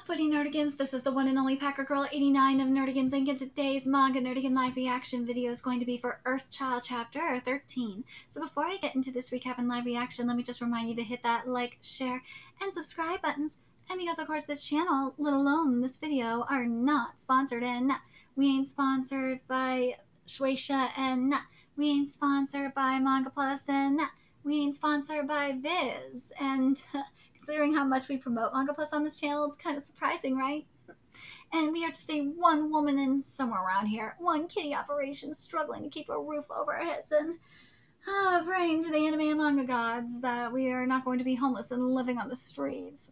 Footy Nerdigans, this is the one and only Packer Girl 89 of Nerdigans Inc. And today's Manga Nerdigan live reaction video is going to be for Earthchild chapter 13. So before I get into this recap and live reaction, let me just remind you to hit that like, share, and subscribe buttons. And because of course this channel, let alone this video, are not sponsored, and we ain't sponsored by Shueisha, and we ain't sponsored by Manga Plus, and we ain't sponsored by Viz, and considering how much we promote Manga Plus on this channel, it's kind of surprising, right? And we are just a one woman in somewhere around here, one kitty operation struggling to keep a roof over our heads, and praying to the anime and manga gods that we are not going to be homeless and living on the streets.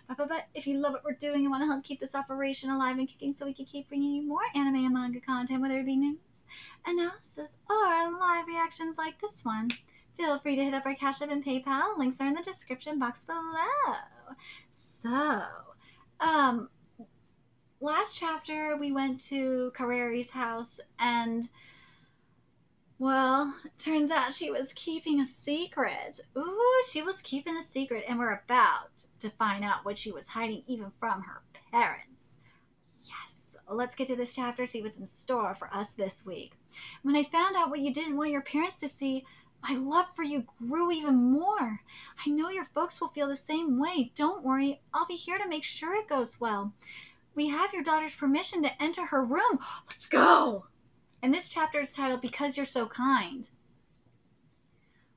But if you love what we're doing and want to help keep this operation alive and kicking so we can keep bringing you more anime and manga content, whether it be news, analysis, or live reactions like this one, feel free to hit up our Cash App and PayPal. Links are in the description box below. So, last chapter we went to Kareri's house and, well, it turns out she was keeping a secret. Ooh, she was keeping a secret, and we're about to find out what she was hiding even from her parents. Yes, let's get to this chapter, see what's in store for us this week. When I found out what you didn't want your parents to see, my love for you grew even more. I know your folks will feel the same way. Don't worry, I'll be here to make sure it goes well. We have your daughter's permission to enter her room. Let's go! And this chapter is titled, Because You're So Kind.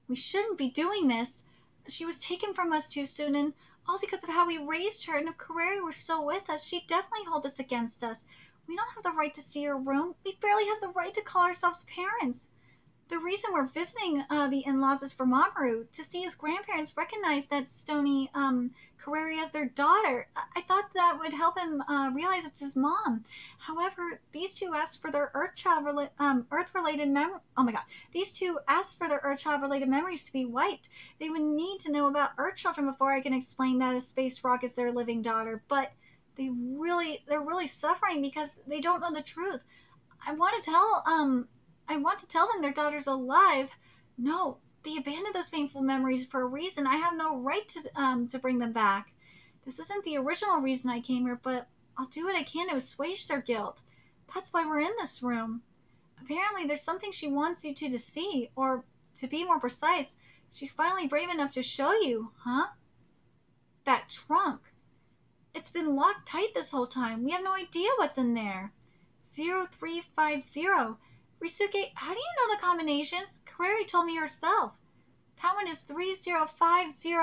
We shouldn't be doing this. She was taken from us too soon, and all because of how we raised her. And if Kareri were still with us, she'd definitely hold this against us. We don't have the right to see her room. We barely have the right to call ourselves parents. The reason we're visiting the in-laws is for Mamoru, to see his grandparents recognize that Stony Kareri as their daughter. I thought that would help him realize it's his mom. However, these two asked for their Earth-related memories to be wiped. They would need to know about Earth children before I can explain that a space rock is their living daughter. But they're really suffering because they don't know the truth. I want to tell them their daughter's alive. No, they abandoned those painful memories for a reason. I have no right to bring them back. This isn't the original reason I came here, but I'll do what I can to assuage their guilt. That's why we're in this room. Apparently, there's something she wants you two to see, or to be more precise, she's finally brave enough to show you, huh? That trunk. It's been locked tight this whole time. We have no idea what's in there. 0350. Risuke, how do you know the combinations? Kareri told me herself. That one is 3050.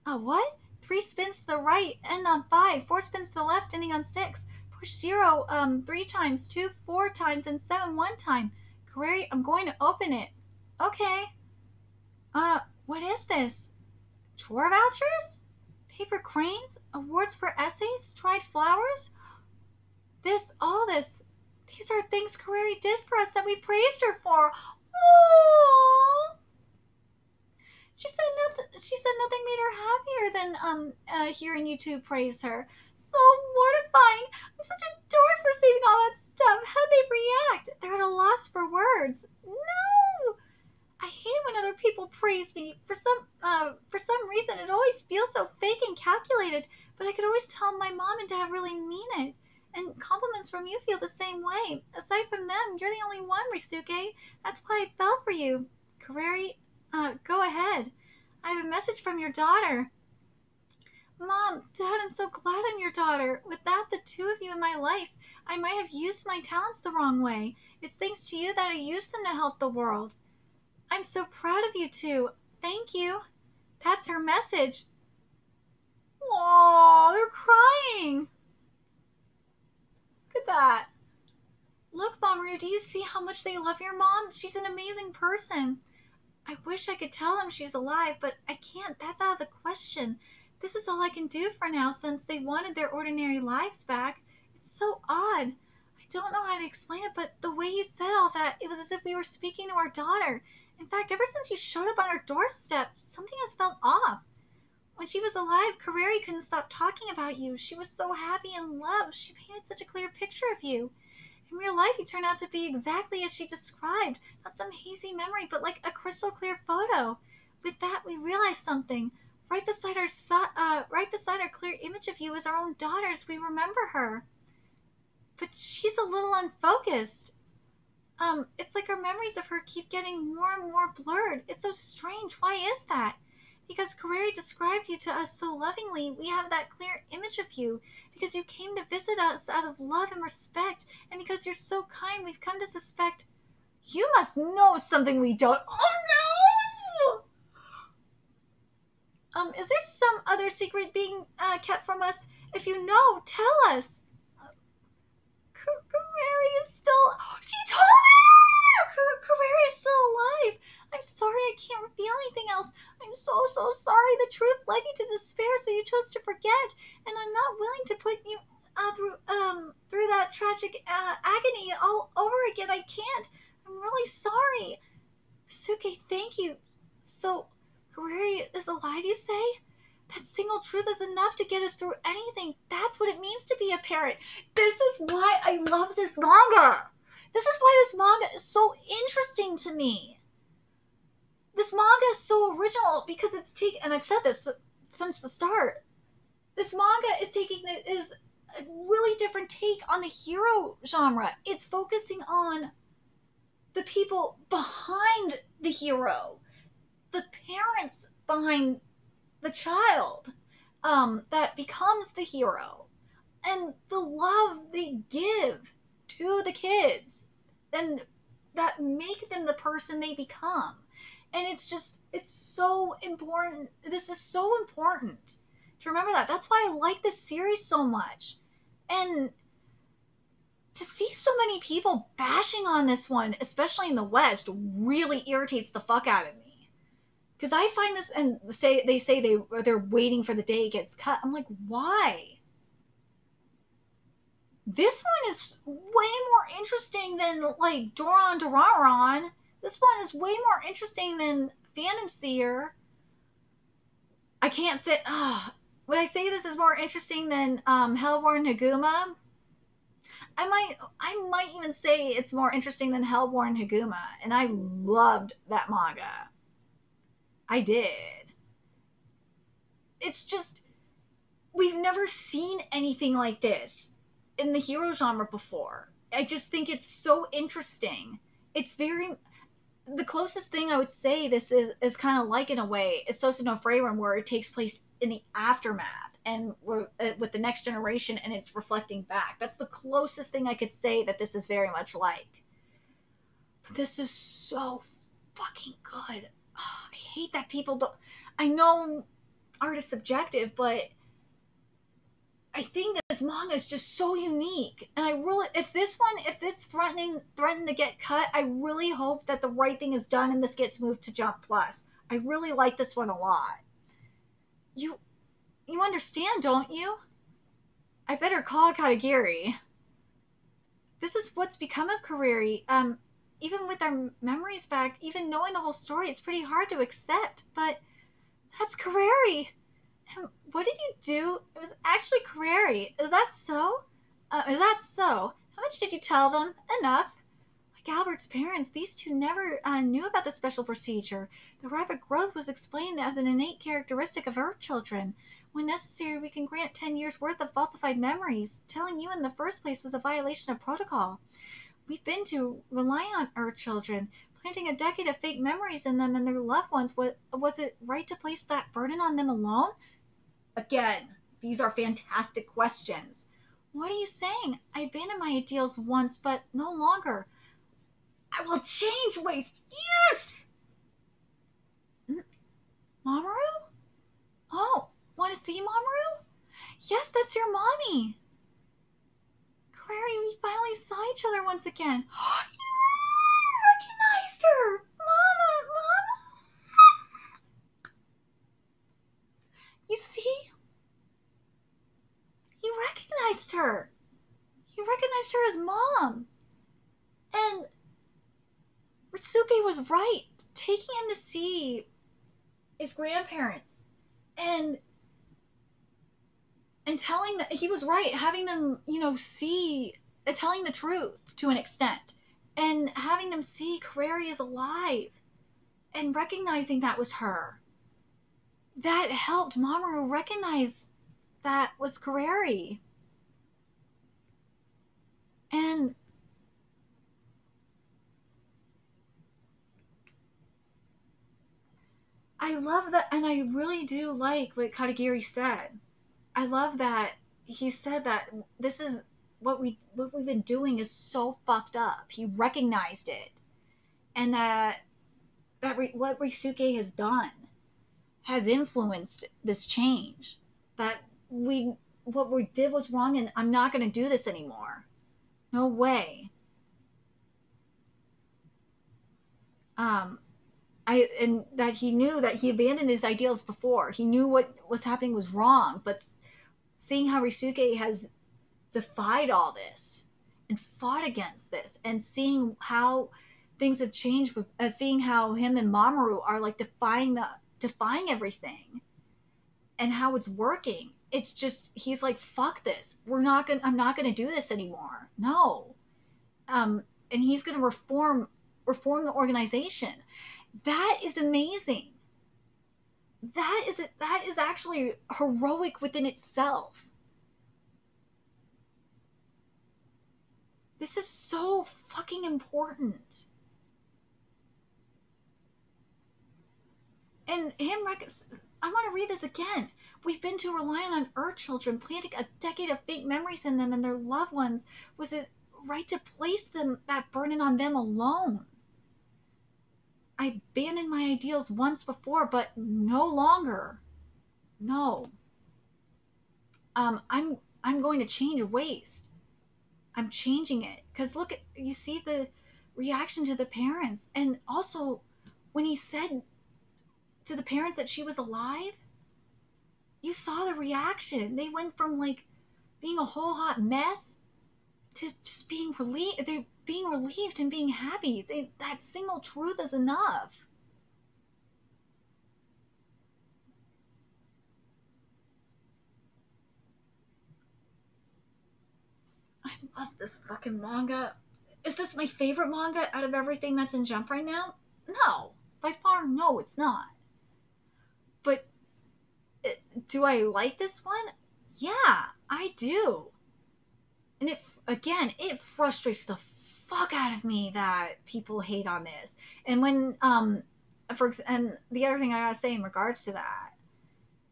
What? 3 spins to the right, end on 5. 4 spins to the left, ending on 6. Push 0 3 times, 2 4 times, and 7 1 time. Kareri, I'm going to open it. Okay. What is this? Drawer vouchers? Paper cranes? Awards for essays? Dried flowers? All this. These are things Kareri did for us that we praised her for. Aww. She said nothing made her happier than hearing you two praise her. So mortifying. I'm such a dork for saving all that stuff. How'd they react? They're at a loss for words. No. I hate it when other people praise me. For some reason, it always feels so fake and calculated. But I could always tell my mom and dad really mean it. And compliments from you feel the same way. Aside from them, you're the only one, Risuke. That's why I fell for you. Kareri, go ahead. I have a message from your daughter. Mom, Dad, I'm so glad I'm your daughter. Without the two of you in my life, I might have used my talents the wrong way. It's thanks to you that I used them to help the world. I'm so proud of you two. Thank you. That's her message. Aww, they're crying. Look at that. Look, Mamoru, do you see how much they love your mom? She's an amazing person. I wish I could tell them she's alive, but I can't. That's out of the question. This is all I can do for now since they wanted their ordinary lives back. It's so odd. I don't know how to explain it, but the way you said all that, it was as if we were speaking to our daughter. In fact, ever since you showed up on our doorstep, something has felt off. When she was alive, Kareri couldn't stop talking about you. She was so happy and loved. She painted such a clear picture of you. In real life, you turned out to be exactly as she described. Not some hazy memory, but like a crystal clear photo. With that, we realized something. Right beside our clear image of you is our own daughter as we remember her. But she's a little unfocused. It's like our memories of her keep getting more and more blurred. It's so strange. Why is that? Because Kareri described you to us so lovingly, we have that clear image of you. Because you came to visit us out of love and respect, and because you're so kind, we've come to suspect you must know something we don't. Oh no! Is there some other secret being kept from us? If you know, tell us. Kareri is still. She told her! Kareri is still alive. I'm sorry, I can't reveal anything else. I'm so sorry. The truth led you to despair, so you chose to forget. And I'm not willing to put you through that tragic agony all over again. I can't. I'm really sorry. Suke, thank you. So, Kareri is alive, you say? That single truth is enough to get us through anything. That's what it means to be a parent. This is why I love this manga. This is why this manga is so interesting to me. This manga is so original because it's taking, and I've said this since the start, this manga is a really different take on the hero genre. It's focusing on the people behind the hero, the parents behind the child that becomes the hero, and the love they give to the kids and that make them the person they become. And it's so important. This is so important to remember that. That's why I like this series so much. And to see so many people bashing on this one, especially in the West, really irritates the fuck out of me. Because I find this, and they say they're waiting for the day it gets cut. I'm like, why? This one is way more interesting than, like, Doron Doraron. This one is way more interesting than Phantom Seer. I can't say... would I say this is more interesting than Hellborn Haguma? I might even say it's more interesting than Hellborn Haguma. And I loved that manga. I did. It's just... we've never seen anything like this in the hero genre before. I just think it's so interesting. It's very... the closest thing I would say this is kind of like, in a way, is Sosu no Freiren, where it takes place in the aftermath and we're with the next generation, and it's reflecting back. That's the closest thing I could say that this is very much like. But this is so fucking good. I hate that people don't... I know art is subjective, but I think this manga is just so unique. And I really... if it's threatened to get cut, I really hope that the right thing is done and this gets moved to Jump Plus. I really like this one a lot. You understand, don't you? I better call Katagiri. This is what's become of Kareri. Even with our memories back, even knowing the whole story, it's pretty hard to accept. But that's Kareri. And what did you do? It was actually Kareri. Is that so? How much did you tell them? Enough. Like Albert's parents, these two never knew about the special procedure. The rapid growth was explained as an innate characteristic of Earth children. When necessary, we can grant 10 years' worth of falsified memories. Telling you in the first place was a violation of protocol. We've been to rely on Earth children, planting a decade of fake memories in them and their loved ones. Was it right to place that burden on them alone? Again, these are fantastic questions. What are you saying? I abandoned my ideals once, but no longer. I will change ways. Yes! Mamoru? Oh, want to see Mamoru? Yes, that's your mommy. Kareri, we finally saw each other once again. You recognized her! Mama! You see? You recognized her. You recognized her as Mom. And Risuke was right. Taking him to see his grandparents. And telling that he was right, having them, see, telling the truth to an extent, and having them see Kareri is alive, and recognizing that was her. that helped Mamoru recognize that was Kareri. And I love that, and I really do like what Katagiri said. I love that he said that this is what we've been doing is so fucked up. He recognized it, and what Risuke has done has influenced this change. That we what we did was wrong, and I'm not going to do this anymore. No way. Um, and that he knew that he abandoned his ideals before. He knew what was happening was wrong, but seeing how Risuke has defied all this and fought against this, and seeing how things have changed, with seeing how him and Mamoru are like defying everything and how it's working. It's just he's like, fuck this. I'm not gonna do this anymore. No. And he's gonna reform the organization. That is amazing. That is actually heroic within itself. This is so fucking important. And I want to read this again. We've been too reliant on Earthchildren, planting a decade of fake memories in them and their loved ones. Was it right to place that burden on them alone? I abandoned my ideals once before, but no longer. No. I'm going to change waste. I'm changing it. Because look, you see the reaction to the parents. And also, when he said to the parents that she was alive, you saw the reaction. They went from like being a whole hot mess to just being relieved. They're being relieved and being happy. That single truth is enough. I love this fucking manga. Is this my favorite manga out of everything that's in Jump right now? No. By far, no, it's not. But do I like this one? Yeah, I do. And it frustrates the fuck out of me that people hate on this. And when and the other thing I gotta say in regards to that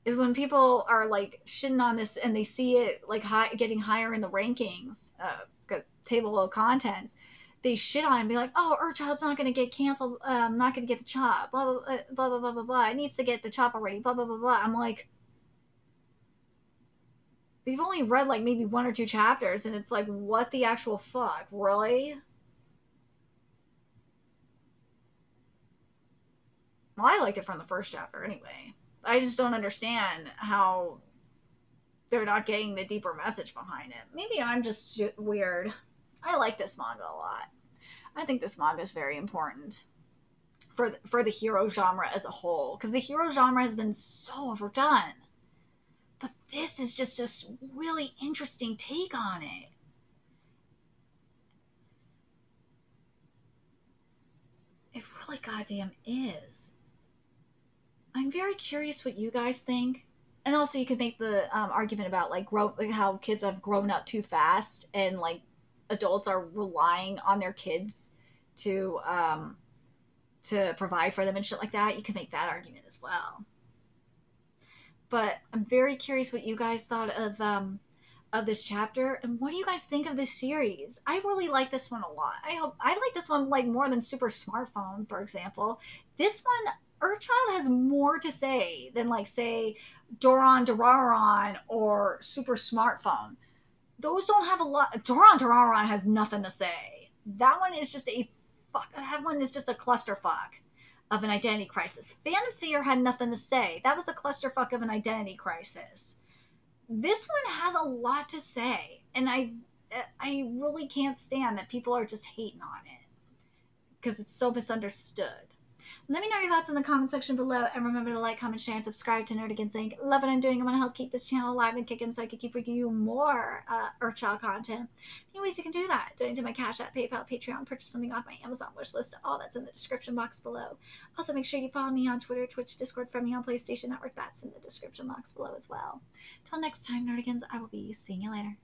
is when people are like shitting on this and they see it like getting higher in the rankings, table of contents, they shit on it and be like, oh, Earthchild's not going to get canceled, not going to get the chop, blah, blah, blah, blah, blah, blah, blah, blah, it needs to get the chop already, blah, blah, blah, blah. I'm like, we've only read like maybe one or two chapters, and it's like, what the actual fuck, really? Well, I liked it from the first chapter anyway. I just don't understand how they're not getting the deeper message behind it. Maybe I'm just weird. I like this manga a lot. I think this manga is very important for the hero genre as a whole, because the hero genre has been so overdone. But this is just a really interesting take on it. It really goddamn is. I'm very curious what you guys think. And also, you could make the argument about like how kids have grown up too fast, and like adults are relying on their kids to provide for them and shit like that. You could make that argument as well. But I'm very curious what you guys thought of this chapter, and what do you guys think of this series? I really like this one a lot. I like this one like more than Super Smartphone, for example. This one, Earthchild has more to say than like say Doron Dararon or Super Smartphone. Those don't have a lot. Doron Dararon has nothing to say. That one is just a fuck. That one is just a clusterfuck of an identity crisis. Phantom Seer had nothing to say. That was a clusterfuck of an identity crisis. This one has a lot to say, and I really can't stand that people are just hating on it because it's so misunderstood. Let me know your thoughts in the comment section below, and remember to like, comment, share, and subscribe to Nerdigans Inc. Love what I'm doing. I'm going to help keep this channel alive and kicking so I can keep bringing you more Earthchild content. A few ways you can do that: donate to my Cash App, PayPal, Patreon, purchase something off my Amazon wish list. All that's in the description box below. Also, make sure you follow me on Twitter, Twitch, Discord, friend me on PlayStation Network. That's in the description box below as well. Till next time, Nerdigans, I will be seeing you later.